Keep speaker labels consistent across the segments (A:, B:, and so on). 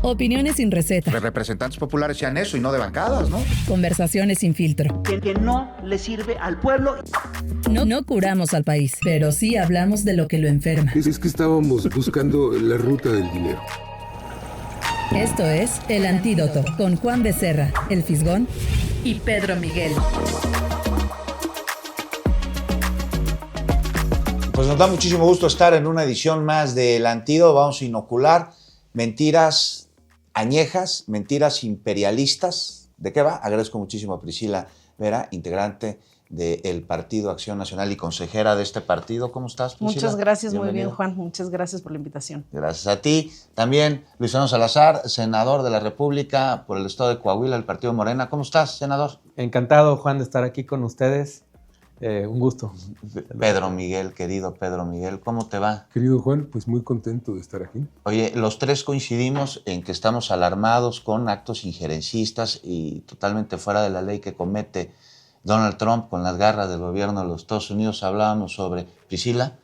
A: Opiniones sin receta.
B: Que representantes populares sean eso y no de bancadas, ¿no?
A: Conversaciones sin filtro.
C: Que no le sirve al pueblo.
A: No curamos al país, pero sí hablamos de lo que lo enferma.
D: Es que estábamos buscando la ruta del dinero.
A: Esto es El Antídoto, con Juan Becerra, El Fisgón y Pedro Miguel.
E: Pues nos da muchísimo gusto estar en una edición más de El Antídoto. Vamos a inocular mentiras añejas, mentiras imperialistas. ¿De qué va? Agradezco muchísimo a Priscila Vera, integrante del Partido Acción Nacional y consejera de este partido. ¿Cómo estás, Priscila?
F: Muchas gracias,
E: Bienvenida.
F: muy bien, Juan. Muchas gracias por la invitación.
E: Gracias a ti. También Luis Fernando Salazar, senador de la República por el estado de Coahuila, del Partido Morena. ¿Cómo estás, senador?
G: Encantado, Juan, de estar aquí con ustedes. Un gusto.
E: Pedro Miguel, querido Pedro Miguel, ¿cómo te va?
D: Querido Juan, pues muy contento de estar aquí.
E: Oye, los tres coincidimos en que estamos alarmados con actos injerencistas y totalmente fuera de la ley que comete Donald Trump con las garras del gobierno de los Estados Unidos. Hablábamos sobre, Priscila,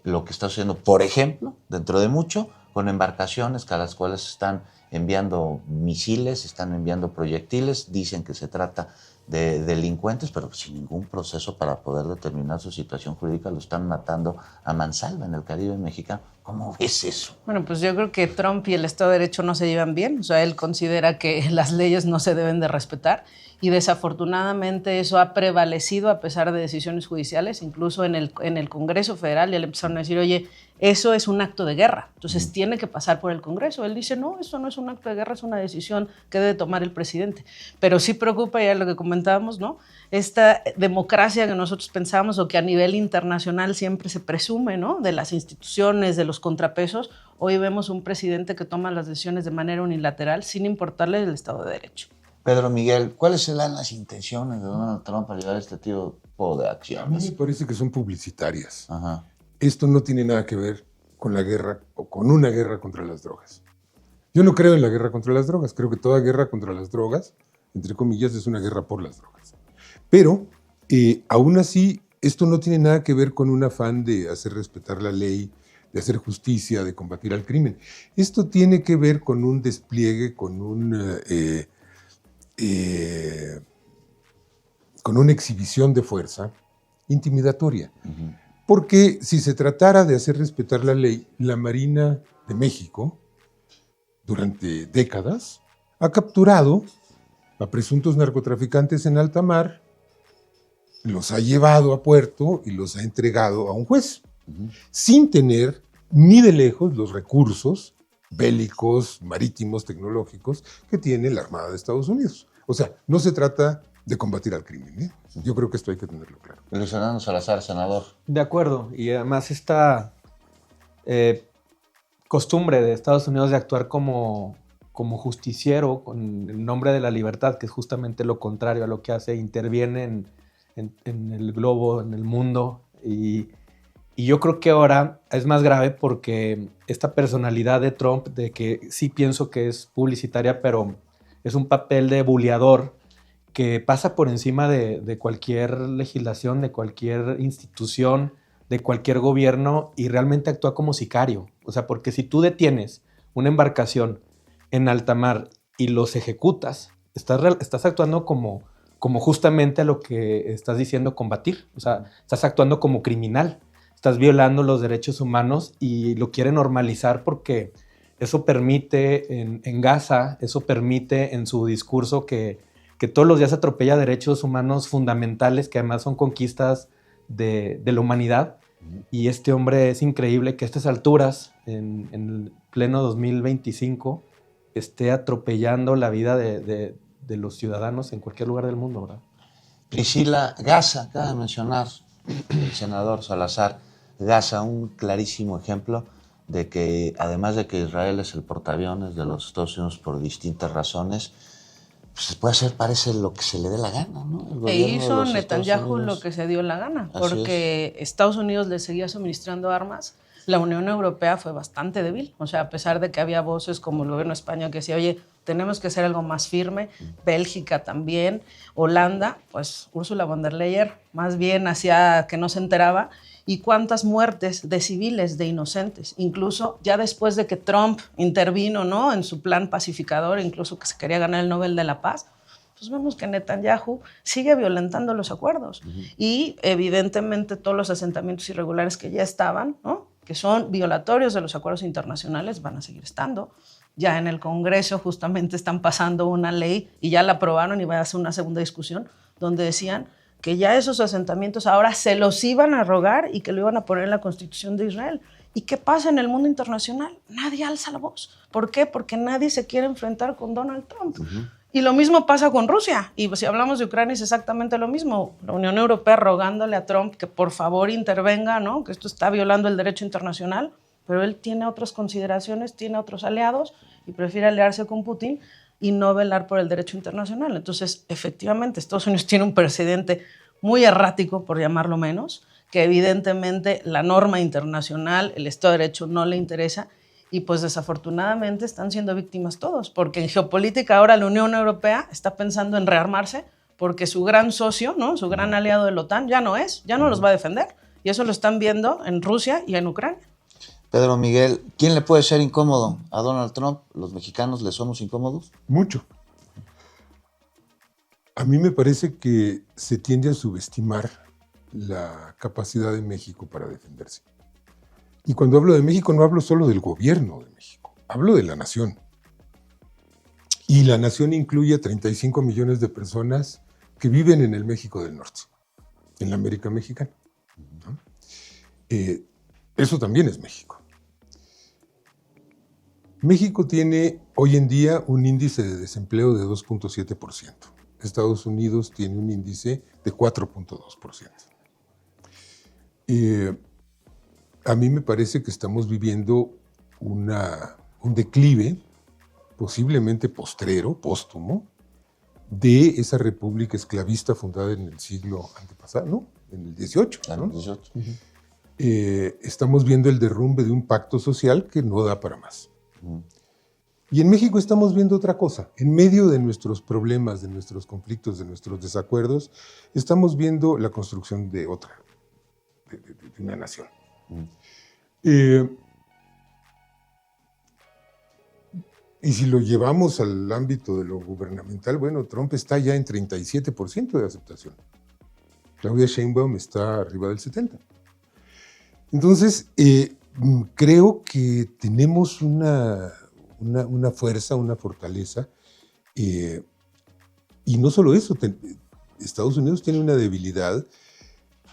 E: lo que está sucediendo, por ejemplo, dentro de mucho, con embarcaciones a las cuales están enviando misiles, están enviando proyectiles, dicen que se trata de delincuentes, pero sin ningún proceso para poder determinar su situación jurídica, lo están matando a mansalva en el Caribe mexicano. ¿Cómo ves eso?
F: Bueno, pues yo creo que Trump y el Estado de Derecho no se llevan bien. O sea, él considera que las leyes no se deben de respetar y desafortunadamente eso ha prevalecido a pesar de decisiones judiciales. Incluso en el Congreso Federal ya le empezaron a decir, oye, eso es un acto de guerra, entonces tiene que pasar por el Congreso. Él dice, no, eso no es un acto de guerra, es una decisión que debe tomar el presidente. Pero sí preocupa, ya lo que comentábamos, ¿no? Esta democracia que nosotros pensamos o que a nivel internacional siempre se presume, ¿no? De las instituciones, de los contrapesos. Hoy vemos un presidente que toma las decisiones de manera unilateral sin importarle el Estado de Derecho.
E: Pedro Miguel, ¿cuáles serán las intenciones de Donald Trump para llevar este tipo de
D: A mí
E: acciones?
D: me parece que son publicitarias.
E: Ajá.
D: Esto no tiene nada que ver con la guerra o con una guerra contra las drogas. Yo no creo en la guerra contra las drogas. Creo que toda guerra contra las drogas, entre comillas, es una guerra por las drogas. Pero, aún así, esto no tiene nada que ver con un afán de hacer respetar la ley, de hacer justicia, de combatir al crimen. Esto tiene que ver con un despliegue, con una exhibición de fuerza intimidatoria.
E: Uh-huh.
D: Porque si se tratara de hacer respetar la ley, la Marina de México, durante décadas, ha capturado a presuntos narcotraficantes en alta mar, los ha llevado a puerto y los ha entregado a un juez, sin tener ni de lejos los recursos bélicos, marítimos, tecnológicos que tiene la Armada de Estados Unidos. O sea, no se trata de combatir al crimen, ¿eh? Yo creo que esto hay que tenerlo claro.
E: Luis Fernando Salazar, senador.
G: De acuerdo. Y además esta costumbre de Estados Unidos de actuar como justiciero con el nombre de la libertad, que es justamente lo contrario a lo que hace, interviene en el globo, en el mundo. Y yo creo que ahora es más grave porque esta personalidad de Trump, de que sí pienso que es publicitaria, pero es un papel de buleador que pasa por encima de cualquier legislación, de cualquier institución, de cualquier gobierno y realmente actúa como sicario. O sea, porque si tú detienes una embarcación en alta mar y los ejecutas, estás actuando como justamente a lo que estás diciendo combatir. O sea, estás actuando como criminal, estás violando los derechos humanos y lo quiere normalizar porque eso permite en Gaza, eso permite en su discurso que todos los días atropella derechos humanos fundamentales que además son conquistas de la humanidad. Y este hombre es increíble que a estas alturas, en el pleno 2025, esté atropellando la vida de los ciudadanos en cualquier lugar del mundo, ¿verdad?
E: Priscila, Gaza, acaba de mencionar el senador Salazar, Gaza, un clarísimo ejemplo de que, además de que Israel es el portaaviones de los Estados Unidos por distintas razones, pues se puede hacer, parece, lo que se le dé la gana, ¿no?
F: E hizo Netanyahu lo que se dio la gana, porque Estados Unidos le seguía suministrando armas. La Unión Europea fue bastante débil, o sea, a pesar de que había voces como el gobierno de España que decía, oye, tenemos que hacer algo más firme, Bélgica también, Holanda, pues Ursula von der Leyen más bien hacía que no se enteraba y cuántas muertes de civiles, de inocentes, incluso ya después de que Trump intervino, ¿no?, en su plan pacificador, incluso que se quería ganar el Nobel de la Paz, pues vemos que Netanyahu sigue violentando los acuerdos. Y evidentemente todos los asentamientos irregulares que ya estaban, ¿no?, que son violatorios de los acuerdos internacionales, van a seguir estando. Ya en el Congreso justamente están pasando una ley y ya la aprobaron y va a hacer una segunda discusión donde decían que ya esos asentamientos ahora se los iban a rogar y que lo iban a poner en la Constitución de Israel. ¿Y qué pasa en el mundo internacional? Nadie alza la voz. ¿Por qué? Porque nadie se quiere enfrentar con Donald Trump. Y lo mismo pasa con Rusia. Y si hablamos de Ucrania es exactamente lo mismo. La Unión Europea rogándole a Trump que por favor intervenga, ¿no?, que esto está violando el derecho internacional, pero él tiene otras consideraciones, tiene otros aliados y prefiere aliarse con Putin y no velar por el derecho internacional. Entonces, efectivamente, Estados Unidos tiene un precedente muy errático, por llamarlo menos, que evidentemente la norma internacional, el Estado de Derecho no le interesa y pues desafortunadamente están siendo víctimas todos, porque en geopolítica ahora la Unión Europea está pensando en rearmarse porque su gran socio, ¿no?, su gran aliado de la OTAN ya no los va a defender y eso lo están viendo en Rusia y en Ucrania.
E: Pedro Miguel, ¿quién le puede ser incómodo a Donald Trump? ¿Los mexicanos le somos incómodos?
D: Mucho. A mí me parece que se tiende a subestimar la capacidad de México para defenderse. Y cuando hablo de México no hablo solo del gobierno de México, hablo de la nación. Y la nación incluye a 35 millones de personas que viven en el México del Norte, en la América mexicana, ¿no? Eso también es México. México tiene hoy en día un índice de desempleo de 2.7%. Estados Unidos tiene un índice de 4.2%. A mí me parece que estamos viviendo un declive, posiblemente postrero, póstumo, de esa república esclavista fundada en el siglo antepasado, ¿no?, en el 18. ¿no?
E: 18.
D: Estamos viendo el derrumbe de un pacto social que no da para más. Y en México estamos viendo otra cosa. En medio de nuestros problemas, de nuestros conflictos, de nuestros desacuerdos, estamos viendo la construcción de otra, de una nación. Y si lo llevamos al ámbito de lo gubernamental, bueno, Trump está ya en 37% de aceptación. Claudia Sheinbaum está arriba del 70%. Entonces, creo que tenemos una fuerza, una fortaleza, y no solo eso, Estados Unidos tiene una debilidad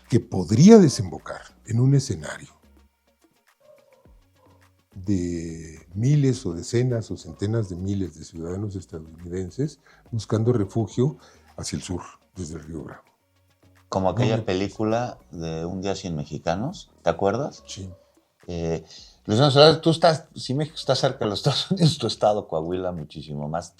D: que podría desembocar en un escenario de miles o decenas o centenas de miles de ciudadanos estadounidenses buscando refugio hacia el sur, desde el Río Bravo.
E: Como aquella película de Un día sin mexicanos, ¿te acuerdas?
D: Sí.
E: Luis Fernando, si México está cerca de los Estados Unidos, tu estado, Coahuila, muchísimo más.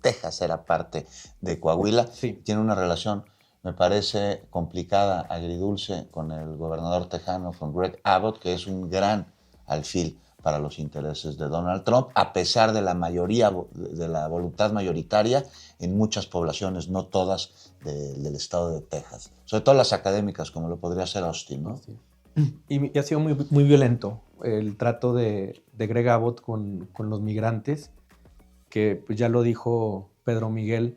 E: Texas era parte de Coahuila.
G: Sí.
E: Tiene una relación, me parece, complicada, agridulce, con el gobernador tejano, con Greg Abbott, que es un gran alfil para los intereses de Donald Trump, a pesar de la mayoría, de la voluntad mayoritaria en muchas poblaciones, no todas, del estado de Texas. Sobre todo las académicas, como lo podría ser Austin, ¿no?
G: Sí. Y ha sido muy, muy violento el trato de Greg Abbott con los migrantes, que pues ya lo dijo Pedro Miguel,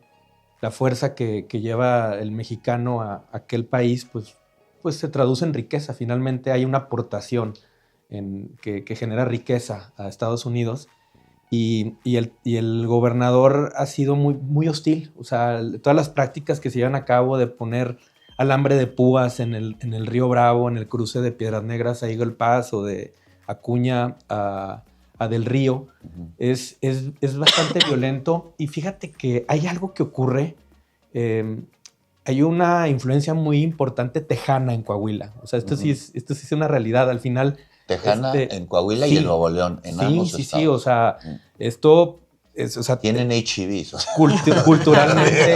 G: la fuerza que lleva el mexicano a aquel país, pues se traduce en riqueza. Finalmente hay una aportación que genera riqueza a Estados Unidos, y el gobernador ha sido muy, muy hostil. O sea, todas las prácticas que se llevan a cabo de poner alambre de púas en el Río Bravo, en el cruce de Piedras Negras a Eagle Pass, o de Acuña a Del Río, es bastante violento. Y fíjate que hay algo que ocurre, hay una influencia muy importante tejana en Coahuila. O sea, esto sí es una realidad. Al final,
E: Tejana en Coahuila, sí, y en Nuevo León, en ambos estados.
G: Sí, o sea, esto es, o sea,
E: tienen HIVs. O sea.
G: Culturalmente.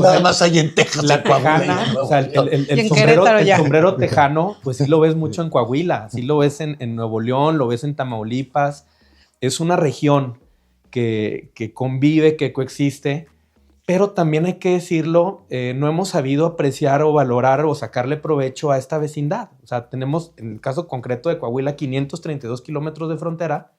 E: Nada más hay en Texas.
G: La tejana, o sea, el sombrero tejano, pues sí lo ves mucho en Coahuila, sí lo ves en Nuevo León, lo ves en Tamaulipas. Es una región que convive, que coexiste, pero también hay que decirlo, no hemos sabido apreciar o valorar o sacarle provecho a esta vecindad. O sea, tenemos, en el caso concreto de Coahuila, 532 kilómetros de frontera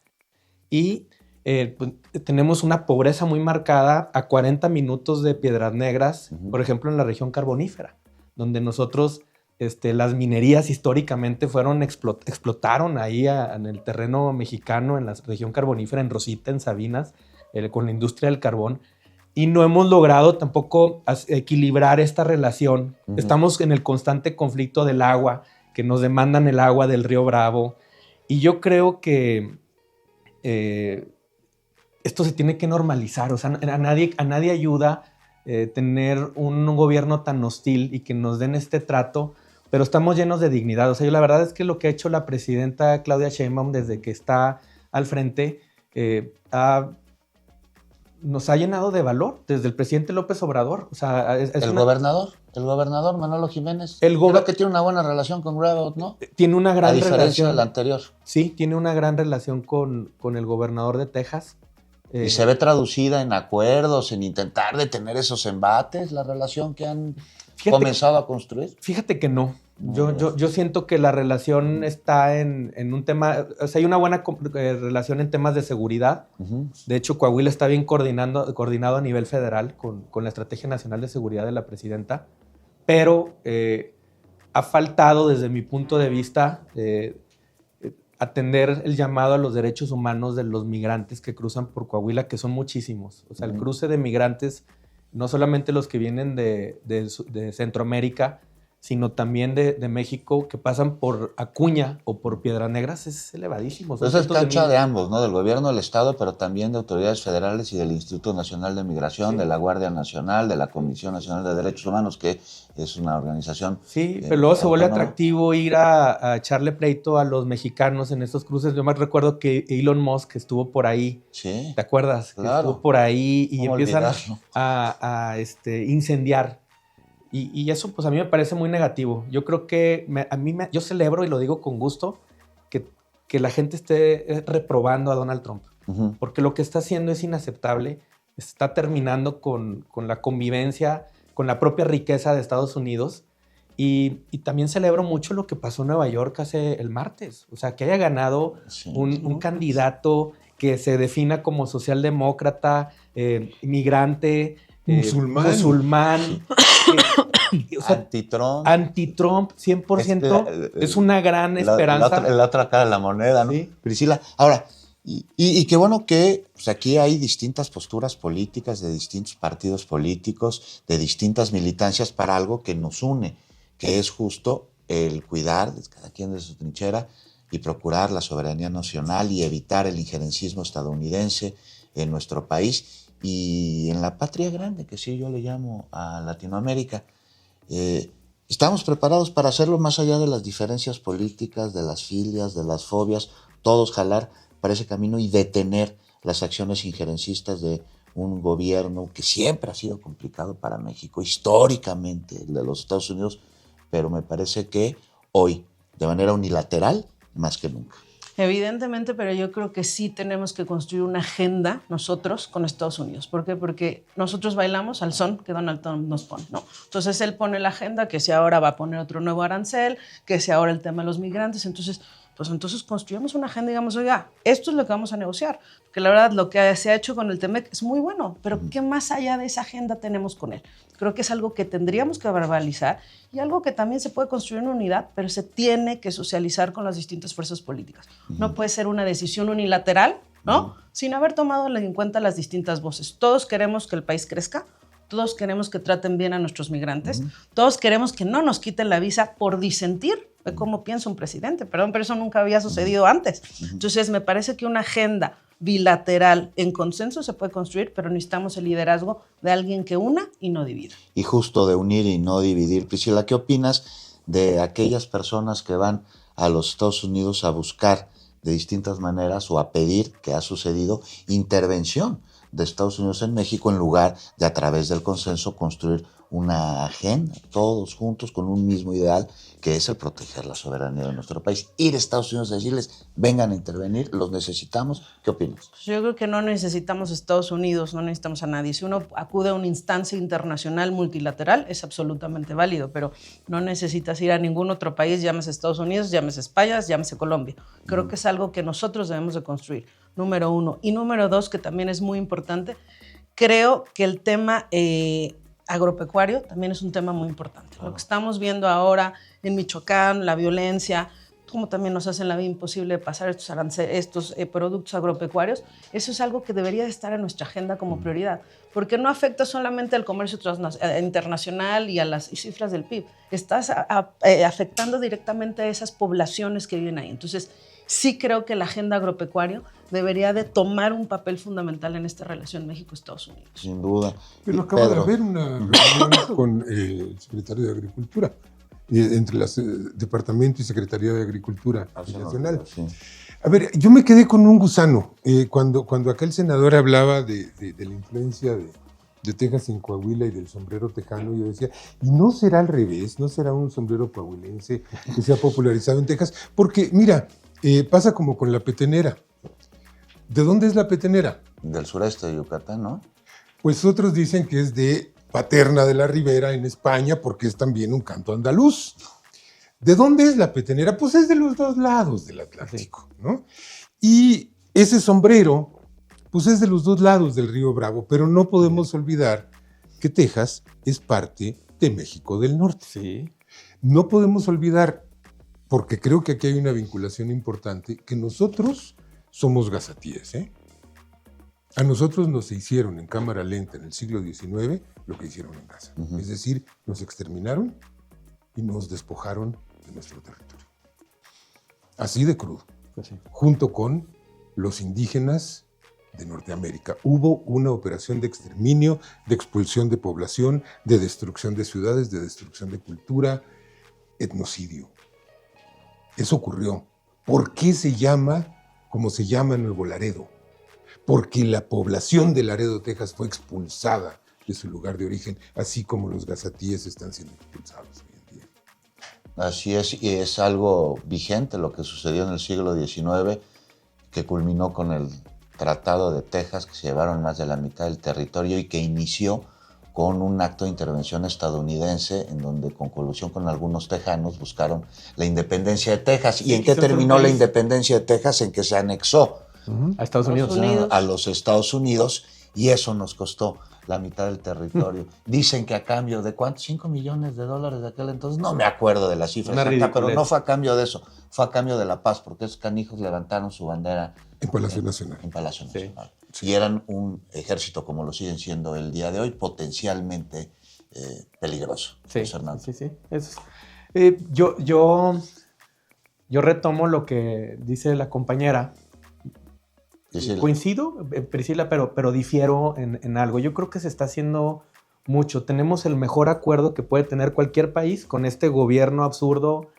G: y pues, tenemos una pobreza muy marcada a 40 minutos de Piedras Negras, por ejemplo, en la región carbonífera, donde nosotros, las minerías históricamente explotaron ahí en el terreno mexicano, en la región carbonífera, en Rosita, en Sabinas, con la industria del carbón. Y no hemos logrado tampoco equilibrar esta relación. Estamos en el constante conflicto del agua, que nos demandan el agua del río Bravo. Y yo creo que esto se tiene que normalizar. O sea, a nadie ayuda tener un gobierno tan hostil y que nos den este trato, pero estamos llenos de dignidad. O sea, la verdad es que lo que ha hecho la presidenta Claudia Sheinbaum desde que está al frente nos ha llenado de valor, desde el presidente López Obrador. O sea, el
E: gobernador Manolo Jiménez, creo que tiene una buena relación con Grabout, ¿no?
G: Tiene una gran relación. A
E: diferencia del anterior.
G: Sí, tiene una gran relación con el gobernador de Texas.
E: Y se ve traducida en acuerdos, en intentar detener esos embates, la relación que han comenzado a construir.
G: Fíjate que no. Yo siento que la relación está en un tema, o sea, hay una buena relación en temas de seguridad. De hecho, Coahuila está bien coordinado a nivel federal con la Estrategia Nacional de Seguridad de la presidenta, pero ha faltado, desde mi punto de vista, atender el llamado a los derechos humanos de los migrantes que cruzan por Coahuila, que son muchísimos. O sea, el cruce de migrantes, no solamente los que vienen de Centroamérica, sino también de México, que pasan por Acuña o por Piedras Negras, es elevadísimo.
E: Eso es cancha de ambos, ¿no? Del gobierno del Estado, pero también de autoridades federales y del Instituto Nacional de Migración, de la Guardia Nacional, de la Comisión Nacional de Derechos Humanos, que es una organización.
G: Sí, pero luego se vuelve atractivo ir a echarle pleito a los mexicanos en estos cruces. Yo más recuerdo que Elon Musk estuvo por ahí.
E: Sí.
G: ¿Te acuerdas?
E: Claro.
G: Que estuvo por ahí y empiezan
E: olvidarlo?
G: a incendiar. Y eso, pues, a mí me parece muy negativo. Yo creo que yo celebro, y lo digo con gusto, que la gente esté reprobando a Donald Trump. Porque lo que está haciendo es inaceptable. Está terminando con la convivencia, con la propia riqueza de Estados Unidos. Y también celebro mucho lo que pasó en Nueva York hace el martes. O sea, que haya ganado un candidato que se defina como socialdemócrata, migrante, musulmán. O sea, anti-Trump 100%, es una gran esperanza.
E: La otra cara de la moneda, ¿no?
G: Sí.
E: Priscila, ahora, y qué bueno que pues aquí hay distintas posturas políticas de distintos partidos políticos, de distintas militancias para algo que nos une, que es justo el cuidar de cada quien de su trinchera y procurar la soberanía nacional y evitar el injerencismo estadounidense en nuestro país y en la patria grande, que sí yo le llamo a Latinoamérica. Estamos preparados para hacerlo más allá de las diferencias políticas, de las filias, de las fobias, todos jalar para ese camino y detener las acciones injerencistas de un gobierno que siempre ha sido complicado para México, históricamente, el de los Estados Unidos, pero me parece que hoy, de manera unilateral, más que nunca.
F: Evidentemente, pero yo creo que sí tenemos que construir una agenda nosotros con Estados Unidos. ¿Por qué? Porque nosotros bailamos al son que Donald Trump nos pone, ¿no? Entonces él pone la agenda, que si ahora va a poner otro nuevo arancel, que si ahora el tema de los migrantes. Entonces construyamos una agenda y digamos, oiga, esto es lo que vamos a negociar. Porque la verdad, lo que se ha hecho con el TEMEC es muy bueno, pero ¿qué más allá de esa agenda tenemos con él? Creo que es algo que tendríamos que verbalizar y algo que también se puede construir en unidad, pero se tiene que socializar con las distintas fuerzas políticas. No puede ser una decisión unilateral, ¿no? Sin haber tomado en cuenta las distintas voces. Todos queremos que el país crezca, todos queremos que traten bien a nuestros migrantes, todos queremos que no nos quiten la visa por disentir de cómo piensa un presidente. Perdón, pero eso nunca había sucedido antes. Entonces, me parece que una agenda bilateral en consenso se puede construir, pero necesitamos el liderazgo de alguien que una y no divida.
E: Y justo de unir y no dividir. Priscila, ¿qué opinas de aquellas personas que van a los Estados Unidos a buscar de distintas maneras o a pedir, que ha sucedido, intervención de Estados Unidos en México en lugar de a través del consenso construir una agenda, todos juntos con un mismo ideal, que es el proteger la soberanía de nuestro país. Ir a Estados Unidos a decirles, vengan a intervenir, los necesitamos. ¿Qué opinas?
F: Pues yo creo que no necesitamos Estados Unidos, no necesitamos a nadie. Si uno acude a una instancia internacional multilateral, es absolutamente válido, pero no necesitas ir a ningún otro país, llámese Estados Unidos, llámese España, llámese Colombia. Creo que es algo que nosotros debemos de construir, número uno. Y número dos, que también es muy importante, creo que el tema agropecuario también es un tema muy importante. Lo que estamos viendo ahora en Michoacán, la violencia, como también nos hacen la vida imposible de pasar estos productos agropecuarios, eso es algo que debería de estar en nuestra agenda como prioridad, porque no afecta solamente al comercio internacional y a las cifras del PIB, estás afectando directamente a esas poblaciones que viven ahí. Entonces, sí creo que la agenda agropecuaria debería de tomar un papel fundamental en esta relación México-Estados Unidos.
E: Sin duda.
D: Pero acaba
E: Pedro.
D: de haber una reunión con el secretario de Agricultura, entre el Departamento y Secretaría de Agricultura Nacional.
E: Sí.
D: A ver, yo me quedé con un gusano cuando aquel senador hablaba de la influencia de Texas en Coahuila y del sombrero tejano. Yo decía, ¿y no será al revés? ¿No será un sombrero coahuilense que se ha popularizado en Texas? Porque, mira, pasa como con la petenera. ¿De dónde es la petenera?
E: Del sureste de Yucatán, ¿no?
D: Pues otros dicen que es de Paterna de la Ribera en España porque es también un canto andaluz. ¿De dónde es la petenera? Pues es de los dos lados del Atlántico, ¿no? Y ese sombrero, pues es de los dos lados del río Bravo, pero no podemos olvidar que Texas es parte de México del Norte.
G: Sí.
D: No podemos olvidar, porque creo que aquí hay una vinculación importante, que nosotros somos gazatíes, ¿eh? A nosotros nos hicieron en cámara lenta en el siglo XIX lo que hicieron en Gaza.
E: Uh-huh.
D: Es decir, nos exterminaron y nos despojaron de nuestro territorio. Así de crudo.
G: Pues sí.
D: Junto con los indígenas de Norteamérica. Hubo una operación de exterminio, de expulsión de población, de destrucción de ciudades, de destrucción de cultura, etnocidio. Eso ocurrió. ¿Por qué se llama como se llama Nuevo Laredo? Porque la población de Laredo, Texas, fue expulsada de su lugar de origen, así como los gazatíes están siendo expulsados hoy en día.
E: Así es, y es algo vigente lo que sucedió en el siglo XIX, que culminó con el Tratado de Texas, que se llevaron más de la mitad del territorio y que inició con un acto de intervención estadounidense en donde, con colusión con algunos tejanos, buscaron la independencia de Texas. ¿Y en qué terminó la independencia de Texas? En que se anexó
G: A Estados Unidos.
E: a los Estados Unidos, y eso nos costó la mitad del territorio. Dicen que a cambio de ¿cuántos? $5 millones de aquel entonces. No me acuerdo de la cifra exacta, pero no fue a cambio de eso. Fue a cambio de la paz, porque esos canijos levantaron su bandera
D: En Palacio Nacional.
E: En Palacio
G: Sí.
E: Nacional. Y eran un ejército, como lo siguen siendo el día de hoy, potencialmente peligroso.
G: Sí,
E: Luis Fernando.
G: sí. Yo retomo lo que dice la compañera.
E: Priscila.
G: Coincido, Priscila, pero difiero en algo. Yo creo que se está haciendo mucho. Tenemos el mejor acuerdo que puede tener cualquier país con este gobierno absurdo,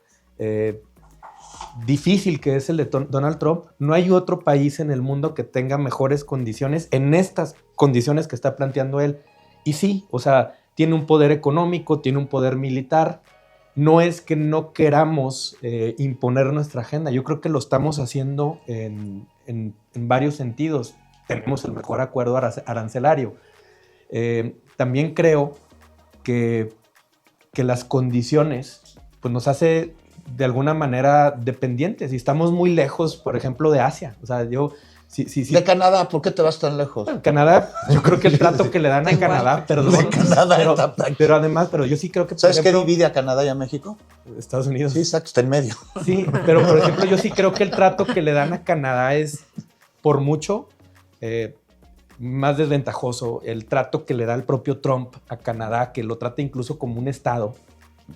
G: difícil que es el de Donald Trump. No hay otro país en el mundo que tenga mejores condiciones en estas condiciones que está planteando él. Y sí, o sea, tiene un poder económico, tiene un poder militar. No es que no queramos imponer nuestra agenda. Yo creo que lo estamos haciendo en varios sentidos. Tenemos el mejor acuerdo arancelario. También creo que las condiciones pues, nos hace de alguna manera dependientes y estamos muy lejos, por ejemplo, de Asia. O sea, yo... Sí.
E: De Canadá, ¿por qué te vas tan lejos?
G: Bueno, Canadá, yo creo que el trato que le dan a Canadá, perdón.
E: De Canadá
G: pero además, yo sí creo que...
E: ¿Sabes qué divide a Canadá y a México?
G: Estados Unidos.
E: Sí, exacto, está en medio.
G: Sí, pero por ejemplo, yo sí creo que el trato que le dan a Canadá es, por mucho, más desventajoso. El trato que le da el propio Trump a Canadá, que lo trata incluso como un estado,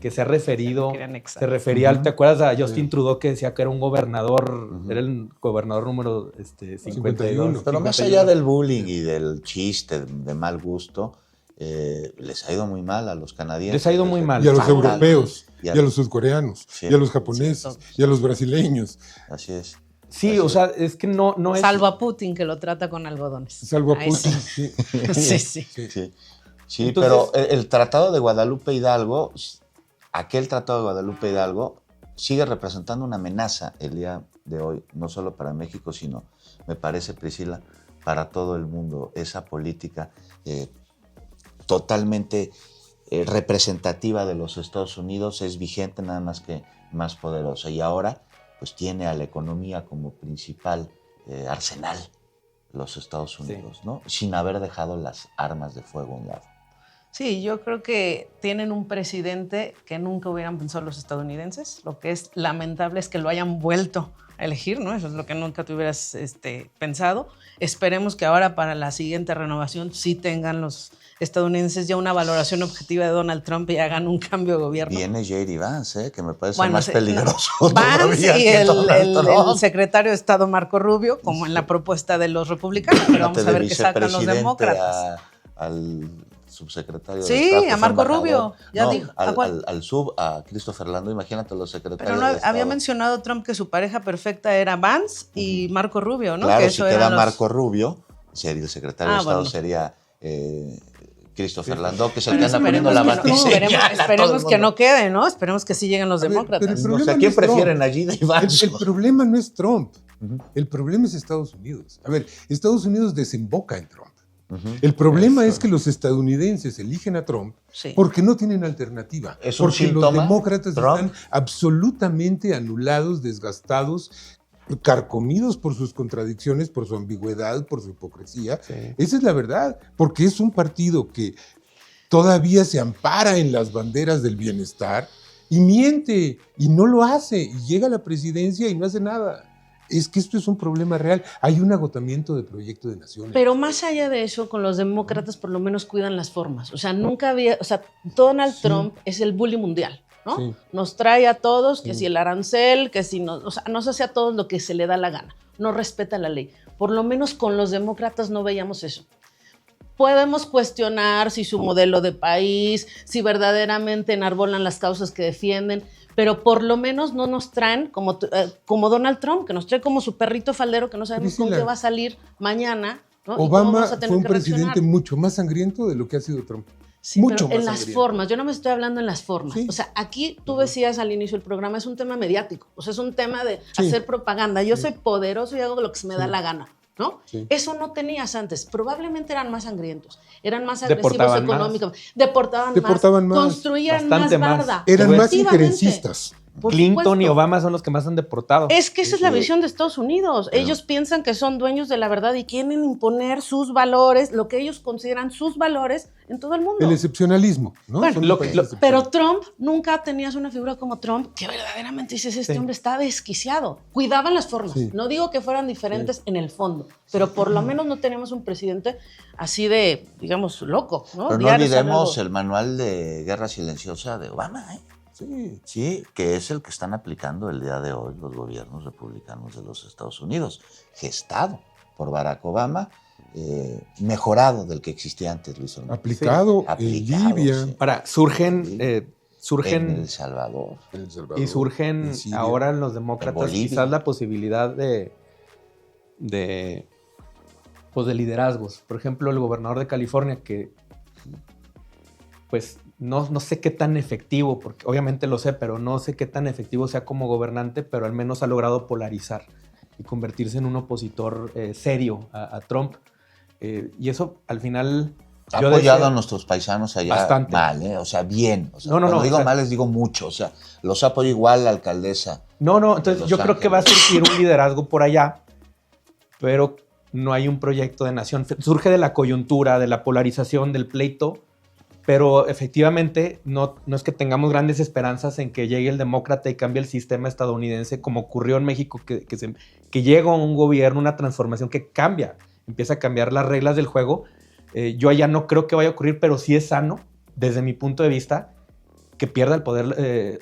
G: que se ha referido, se refería, ¿te acuerdas a Justin Trudeau que decía que era un gobernador, era el gobernador número 52?
E: Pero más allá del bullying y del chiste de mal gusto, les ha ido muy mal a los canadienses.
G: Les ha ido muy mal.
D: Y a los europeos,
E: y
D: y a los sudcoreanos,
E: Sí.
D: y a los japoneses, y a los brasileños.
E: Así es.
G: Sí, o sea, es que no es...
F: Salvo a Putin, que lo trata con algodones.
D: Salvo a
F: Ahí
D: Putin.
F: sí.
D: Sí.
F: Sí.
E: Sí. Sí,
G: Entonces,
E: pero el Tratado de Guadalupe Hidalgo, aquel Tratado de Guadalupe Hidalgo, sigue representando una amenaza el día de hoy, no solo para México, sino, me parece, Priscila, para todo el mundo. Esa política totalmente representativa de los Estados Unidos es vigente, nada más que más poderosa. Y ahora, pues tiene a la economía como principal arsenal los Estados Unidos, ¿no? Sin haber dejado las armas de fuego a un lado.
F: Sí, yo creo que tienen un presidente que nunca hubieran pensado los estadounidenses. Lo que es lamentable es que lo hayan vuelto a elegir, ¿no? Eso es lo que nunca te hubieras pensado. Esperemos que ahora para la siguiente renovación sí tengan los estadounidenses ya una valoración objetiva de Donald Trump y hagan un cambio de gobierno.
E: Viene J.D. Vance, que me parece más peligroso
F: Vance
E: todavía
F: y
E: que Donald Trump.
F: el secretario de Estado Marco Rubio, como en la propuesta de los republicanos, pero vamos a ver qué sacan los demócratas.
E: Al subsecretario
F: sí,
E: de Estado.
F: Sí, a Marco Rubio. Ya
E: no,
F: dijo.
E: a Christopher Landau, imagínate los secretarios
F: Pero no,
E: de Estado.
F: había mencionado Trump que su pareja perfecta era Vance y Marco Rubio, ¿no?
E: Claro,
F: que
E: si queda Marco Rubio, sería el secretario de Estado, sería Christopher Landau, que es el que anda poniendo la batiseñal.
F: Esperemos que no quede, ¿no? Esperemos que sí lleguen los demócratas.
E: O sea, ¿quién prefieren, a J.D. Vance?
D: El problema no es Trump. El problema es Estados Unidos. A ver, Estados Unidos desemboca en Trump. El problema es que los estadounidenses eligen a Trump porque no tienen alternativa.
E: ¿Es un
D: porque
E: síntoma,
D: los demócratas
E: Trump?
D: están absolutamente anulados, desgastados, carcomidos por sus contradicciones, por su ambigüedad, por su hipocresía. Sí. Esa es la verdad, porque es un partido que todavía se ampara en las banderas del bienestar y miente y no lo hace y llega a la presidencia y no hace nada. Es que esto es un problema real. Hay un agotamiento de proyecto de naciones.
F: Pero más allá de eso, con los demócratas por lo menos cuidan las formas. O sea, nunca había... O sea, Donald Trump es el bully mundial, ¿no? Sí. Nos trae a todos, que si el arancel, que si no... O sea, nos hace a todos lo que se le da la gana. No respeta la ley. Por lo menos con los demócratas no veíamos eso. Podemos cuestionar si su modelo de país, si verdaderamente enarbolan las causas que defienden, pero por lo menos no nos traen como Donald Trump, que nos trae como su perrito faldero que no sabemos con qué va a salir mañana, ¿no?
D: Obama fue un presidente mucho más sangriento de lo que ha sido Trump.
F: Sí, mucho pero en las formas, yo no me estoy hablando en las formas. Sí. O sea, aquí tú decías al inicio del programa, es un tema mediático, o sea, es un tema de hacer propaganda. Yo soy poderoso y hago lo que se me da la gana, ¿no? Sí. Eso no tenías antes. Probablemente eran más sangrientos, eran más agresivos económicamente, deportaban más, construían más barda.
D: Eran más injerencistas.
G: Clinton y Obama son los que más han deportado.
F: Es que esa es la visión de Estados Unidos. Ellos piensan que son dueños de la verdad y quieren imponer sus valores, lo que ellos consideran sus valores en todo el mundo.
D: El excepcionalismo, ¿no?
F: Bueno, pero Trump, nunca tenías una figura como Trump que verdaderamente dices, este hombre está desquiciado. Cuidaban las formas. Sí. No digo que fueran diferentes en el fondo, pero por lo menos no tenemos un presidente así de, digamos, loco, ¿no?
E: Pero no olvidemos el manual de guerra silenciosa de Obama, ¿eh? Sí, que es el que están aplicando el día de hoy los gobiernos republicanos de los Estados Unidos, gestado por Barack Obama, mejorado del que existía antes, Luis Orlando.
D: Aplicado en Libia.
G: Sí. Ahora, surgen
E: en El Salvador.
G: Y surgen ahora en los demócratas quizás la posibilidad de liderazgos. Por ejemplo, el gobernador de California, que pues no sé qué tan efectivo, porque obviamente lo sé, pero no sé qué tan efectivo sea como gobernante, pero al menos ha logrado polarizar y convertirse en un opositor serio a Trump. Y eso al final...
E: Ha apoyado a nuestros paisanos allá bastante. Mal, ¿eh? O sea, bien. O sea, cuando digo mal, les digo mucho. O sea, los apoyo igual la alcaldesa.
G: Entonces yo creo que va a surgir un liderazgo por allá, pero no hay un proyecto de nación. Surge de la coyuntura, de la polarización, del pleito, pero efectivamente no es que tengamos grandes esperanzas en que llegue el demócrata y cambie el sistema estadounidense como ocurrió en México, que llega un gobierno, una transformación que empieza a cambiar las reglas del juego. Yo allá no creo que vaya a ocurrir, pero sí es sano, desde mi punto de vista, que pierda el poder,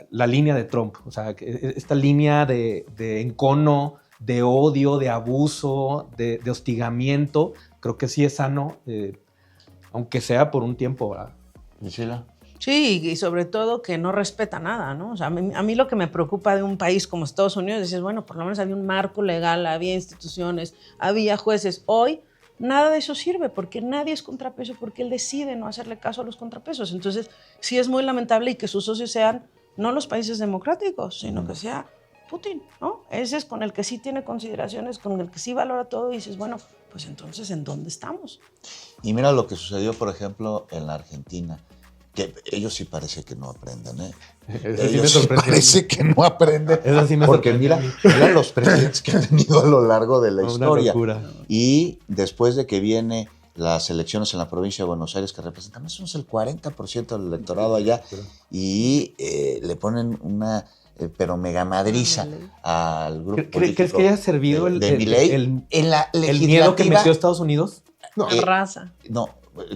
G: la línea de Trump. O sea, esta línea de encono, de odio, de abuso, de hostigamiento, creo que sí es sano, aunque sea por un tiempo, ¿verdad?
E: Priscila.
F: Sí, y sobre todo que no respeta nada, ¿no? O sea, a mí lo que me preocupa de un país como Estados Unidos es, bueno, por lo menos había un marco legal, había instituciones, había jueces. Hoy nada de eso sirve porque nadie es contrapeso, porque él decide no hacerle caso a los contrapesos. Entonces, sí es muy lamentable y que sus socios sean no los países democráticos, sino que sea Putin, ¿no? Ese es con el que sí tiene consideraciones, con el que sí valora todo y dices, bueno, pues entonces, ¿en dónde estamos?
E: Y mira lo que sucedió, por ejemplo, en la Argentina, que ellos sí parece que no aprenden, ¿eh?
G: Eso sí me
E: Ellos sí
G: sorprendió.
E: parece que no aprenden.
G: Eso sí me
E: porque
G: sorprendió
E: mira los presidentes que han tenido a lo largo de la
G: Una
E: historia.
G: locura.
E: Y después de que viene las elecciones en la provincia de Buenos Aires, que representan más o menos el 40% del electorado allá, y le ponen una pero mega madriza al grupo político.
G: ¿Crees que haya servido
E: de Milei en la
G: el miedo que
E: legislativa?
G: metió Estados Unidos?
D: No,
F: Raza.
E: No,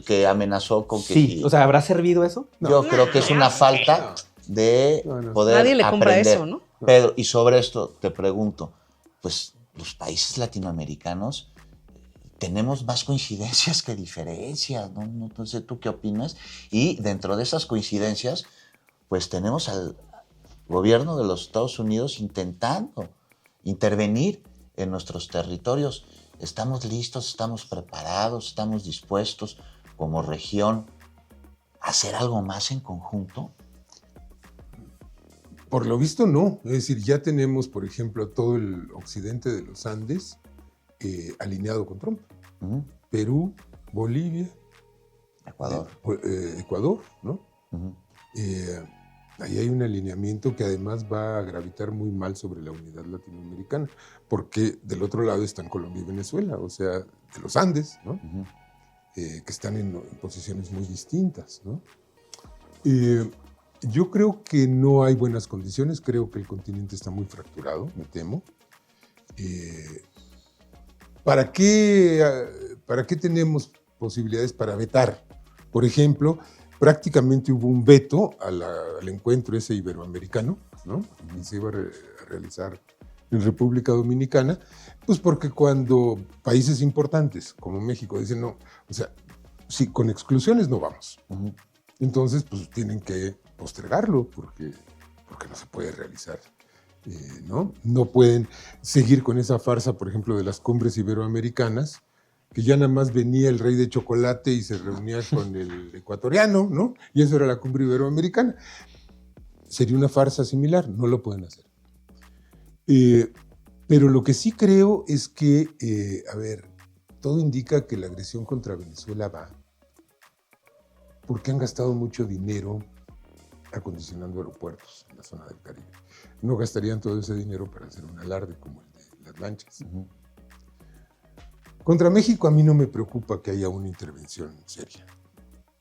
E: que amenazó con que
G: Sí, o sea, ¿habrá servido eso?
E: yo creo que es una falta de
D: No.
E: poder
F: Nadie le compra
E: aprender.
F: eso, ¿no?
E: Pedro, y sobre esto te pregunto, pues los países latinoamericanos tenemos más coincidencias que diferencias, ¿no? Entonces, ¿tú qué opinas? Y dentro de esas coincidencias, pues tenemos al gobierno de los Estados Unidos intentando intervenir en nuestros territorios. ¿Estamos listos, estamos preparados, estamos dispuestos como región a hacer algo más en conjunto?
D: Por lo visto no. Es decir, ya tenemos, por ejemplo, todo el occidente de los Andes alineado con Trump.
E: Ujú.
D: Perú, Bolivia,
E: Ecuador.
D: Ecuador, ¿no?
E: Ujú.
D: Ahí hay un alineamiento que además va a gravitar muy mal sobre la unidad latinoamericana, porque del otro lado están Colombia y Venezuela, o sea, de los Andes, ¿no?
E: Ujú.
D: Que están en posiciones muy distintas, ¿no? Yo creo que no hay buenas condiciones, creo que el continente está muy fracturado, me temo. ¿Para qué tenemos posibilidades para vetar? Por ejemplo, prácticamente hubo un veto al encuentro ese iberoamericano, ¿no? Que se iba a realizar en República Dominicana, pues porque cuando países importantes como México dicen no, o sea, sí, con exclusiones no vamos.
E: Ujú.
D: Entonces, pues tienen que postergarlo porque no se puede realizar, ¿no? No pueden seguir con esa farsa, por ejemplo, de las cumbres iberoamericanas, que ya nada más venía el rey de chocolate y se reunía con el ecuatoriano, ¿no? Y eso era la cumbre iberoamericana. Sería una farsa similar, no lo pueden hacer. Pero lo que sí creo es que, a ver, todo indica que la agresión contra Venezuela va porque han gastado mucho dinero acondicionando aeropuertos en la zona del Caribe. No gastarían todo ese dinero para hacer un alarde como el de las lanchas.
E: Ujú.
D: Contra México a mí no me preocupa que haya una intervención seria.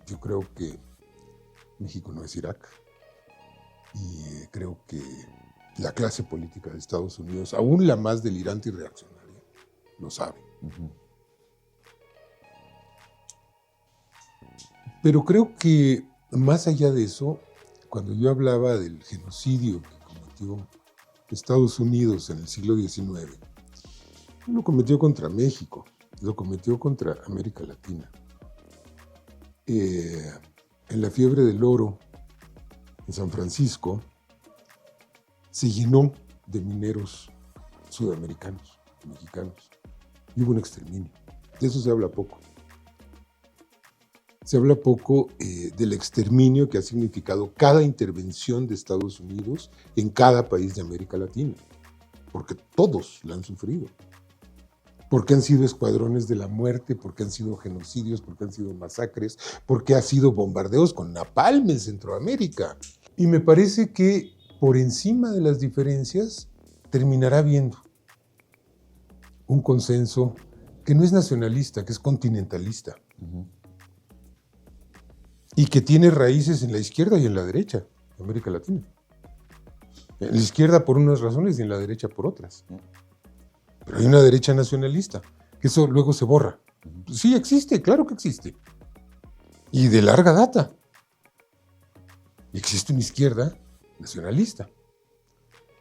D: Yo creo que México no es Irak y creo que la clase política de Estados Unidos, aún la más delirante y reaccionaria, lo sabe.
E: Ujú.
D: Pero creo que más allá de eso, cuando yo hablaba del genocidio que cometió Estados Unidos en el siglo XIX, no lo cometió contra México, lo cometió contra América Latina. En la fiebre del oro, en San Francisco, se llenó de mineros sudamericanos, mexicanos, y hubo un exterminio. De eso se habla poco. Se habla poco del exterminio que ha significado cada intervención de Estados Unidos en cada país de América Latina, porque todos la han sufrido. Porque han sido escuadrones de la muerte, porque han sido genocidios, porque han sido masacres, porque han sido bombardeos con napalm en Centroamérica. Y me parece que por encima de las diferencias terminará habiendo un consenso que no es nacionalista, que es continentalista.
E: Ujú.
D: Y que tiene raíces en la izquierda y en la derecha de América Latina. En la izquierda por unas razones y en la derecha por otras. Pero hay una derecha nacionalista, que eso luego se borra. Sí existe, claro que existe. Y de larga data. Y existe una izquierda nacionalista.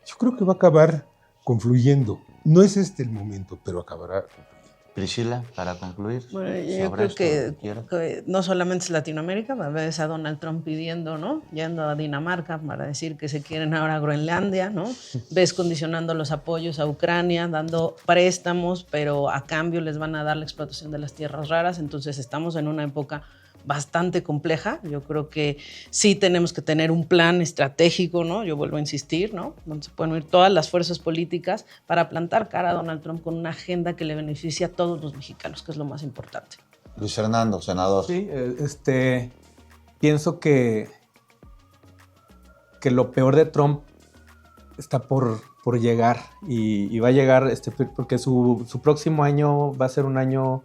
D: Yo creo que va a acabar confluyendo. No es este el momento, pero acabará confluyendo.
E: Priscila, para concluir.
F: Bueno, yo
E: sobre
F: creo
E: esto,
F: que no solamente es Latinoamérica, ves a Donald Trump pidiendo, ¿no? Yendo a Dinamarca para decir que se quieren ahora a Groenlandia, ¿no? Ves condicionando los apoyos a Ucrania, dando préstamos, pero a cambio les van a dar la explotación de las tierras raras. Entonces estamos en una época bastante compleja. Yo creo que sí tenemos que tener un plan estratégico, ¿no? Yo vuelvo a insistir, ¿no? Donde se pueden unir todas las fuerzas políticas para plantar cara a Donald Trump con una agenda que le beneficie a todos los mexicanos, que es lo más importante.
E: Luis Fernando, senador.
G: Sí, pienso que lo peor de Trump está por llegar y va a llegar porque su próximo año va a ser un año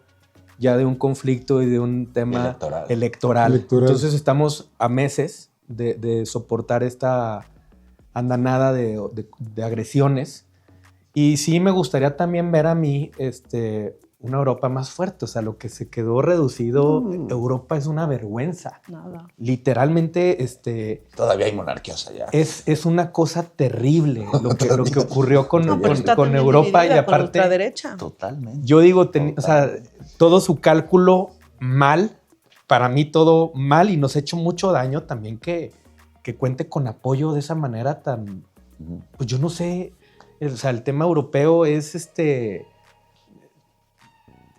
G: ya de un conflicto y de un tema electoral. Entonces estamos a meses de soportar esta andanada de agresiones. Y sí me gustaría también ver a mí una Europa más fuerte. O sea, lo que se quedó reducido, Europa es una vergüenza.
F: Nada.
G: Literalmente,
E: Todavía hay monarquías allá.
G: es una cosa terrible lo que ocurrió con
F: también
G: Europa y
F: dividida con
G: aparte.
F: ultraderecha.
E: Totalmente.
G: Yo digo, o sea, todo su cálculo mal, para mí todo mal y nos ha hecho mucho daño también que cuente con apoyo de esa manera tan, pues yo no sé, o sea, el tema europeo es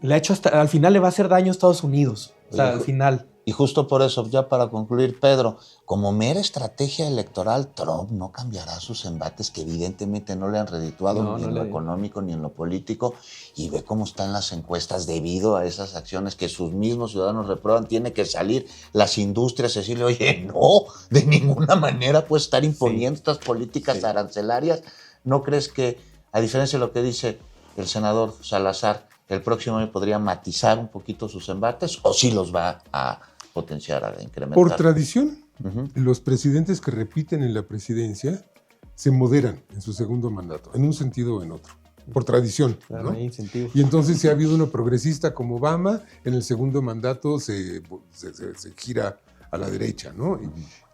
G: le ha hecho al final le va a hacer daño a Estados Unidos, o sea, al final.
E: Y justo por eso, ya para concluir, Pedro, como mera estrategia electoral, Trump no cambiará sus embates que evidentemente no le han redituado ni en lo económico ni en lo político, y ve cómo están las encuestas debido a esas acciones que sus mismos ciudadanos reprueban. Tiene que salir las industrias y decirle, oye, no, de ninguna manera puedes estar imponiendo estas políticas arancelarias. ¿No crees que, a diferencia de lo que dice el senador Salazar, el próximo año podría matizar un poquito sus embates o sí los va a potenciar, a incrementar?
D: Por tradición, los presidentes que repiten en la presidencia se moderan en su segundo mandato, en un sentido o en otro. Por tradición,
G: Claro,
D: ¿no?
G: hay incentivos.
D: Y entonces si ha habido uno progresista como Obama, en el segundo mandato se gira a la derecha, ¿no?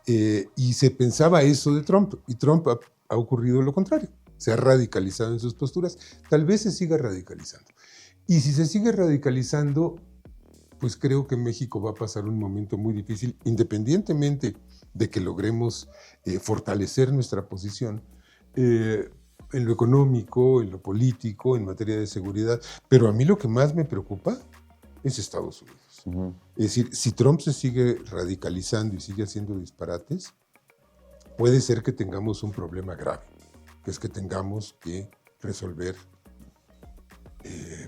D: Y se pensaba eso de Trump, y Trump ha ocurrido lo contrario. Se ha radicalizado en sus posturas, tal vez se siga radicalizando. Y si se sigue radicalizando, pues creo que México va a pasar un momento muy difícil, independientemente de que logremos fortalecer nuestra posición en lo económico, en lo político, en materia de seguridad. Pero a mí lo que más me preocupa es Estados Unidos. Es decir, si Trump se sigue radicalizando y sigue haciendo disparates, puede ser que tengamos un problema grave, que es que tengamos que resolver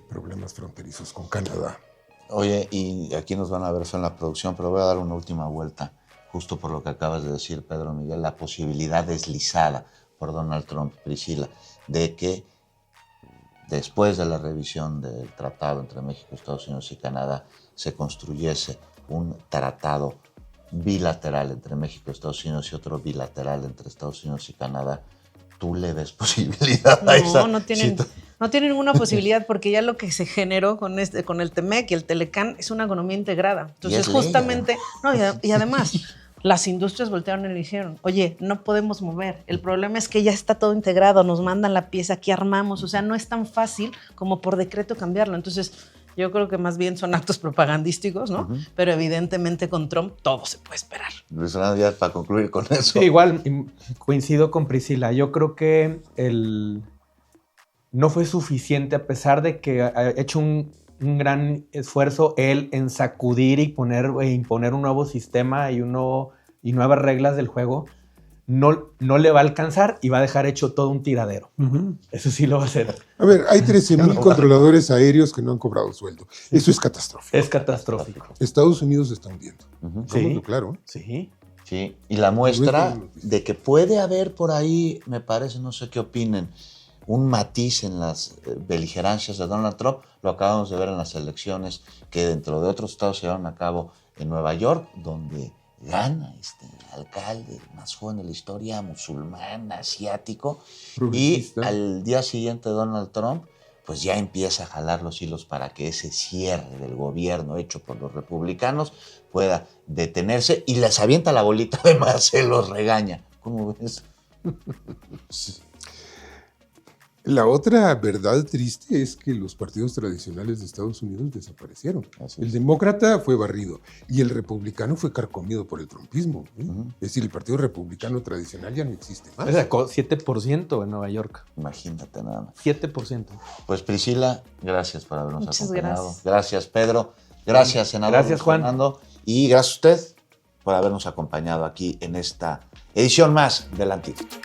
D: problemas fronterizos con Canadá.
E: Oye, y aquí nos van a ver en la producción, pero voy a dar una última vuelta, justo por lo que acabas de decir, Pedro Miguel, la posibilidad deslizada por Donald Trump, Priscila, de que después de la revisión del tratado entre México, Estados Unidos y Canadá, se construyese un tratado bilateral entre México, Estados Unidos y otro bilateral entre Estados Unidos y Canadá. ¿Tú le ves posibilidad a esa situación?
F: No tiene ninguna posibilidad, porque ya lo que se generó con el TEMEC y el Telecán es una economía integrada. Entonces, justamente, y además, las industrias voltearon y le dijeron, oye, no podemos mover. El problema es que ya está todo integrado, nos mandan la pieza, aquí armamos. O sea, no es tan fácil como por decreto cambiarlo. Entonces, yo creo que más bien son actos propagandísticos, ¿no? Pero evidentemente con Trump todo se puede esperar.
E: Luis Fernando, ya para concluir con eso.
G: Sí, igual coincido con Priscila. Yo creo que no fue suficiente, a pesar de que ha hecho un gran esfuerzo él en sacudir y imponer un nuevo sistema y nuevas reglas del juego. No le va a alcanzar y va a dejar hecho todo un tiradero. Eso sí lo va a hacer.
D: A ver, hay 13,000 controladores aéreos que no han cobrado sueldo. Eso es catastrófico.
G: Es catastrófico.
D: Estados Unidos se está hundiendo.
G: Sí,
D: claro.
G: Sí.
E: Sí, y la muestra de que puede haber por ahí, me parece, no sé qué opinen, un matiz en las beligerancias de Donald Trump, lo acabamos de ver en las elecciones que dentro de otros estados se llevaron a cabo en Nueva York, donde gana alcalde más joven de la historia, musulmán, asiático, y al día siguiente Donald Trump pues ya empieza a jalar los hilos para que ese cierre del gobierno hecho por los republicanos pueda detenerse, y les avienta la bolita, además se los regaña. ¿Cómo ves?
D: La otra verdad triste es que los partidos tradicionales de Estados Unidos desaparecieron.
E: Así
D: El
E: es.
D: demócrata fue barrido y el republicano fue carcomido por el trumpismo. Es decir, el partido republicano tradicional ya no existe más.
G: Sacó 7% en Nueva York.
E: Imagínate nada más.
G: 7%.
E: Pues Priscila, gracias por habernos
F: Muchas
E: acompañado.
F: gracias.
E: Gracias, Pedro. Gracias, senador.
G: Gracias,
E: Luis
G: Juan.
E: Fernando. Y gracias a usted por habernos acompañado aquí en esta edición más del Antídoto.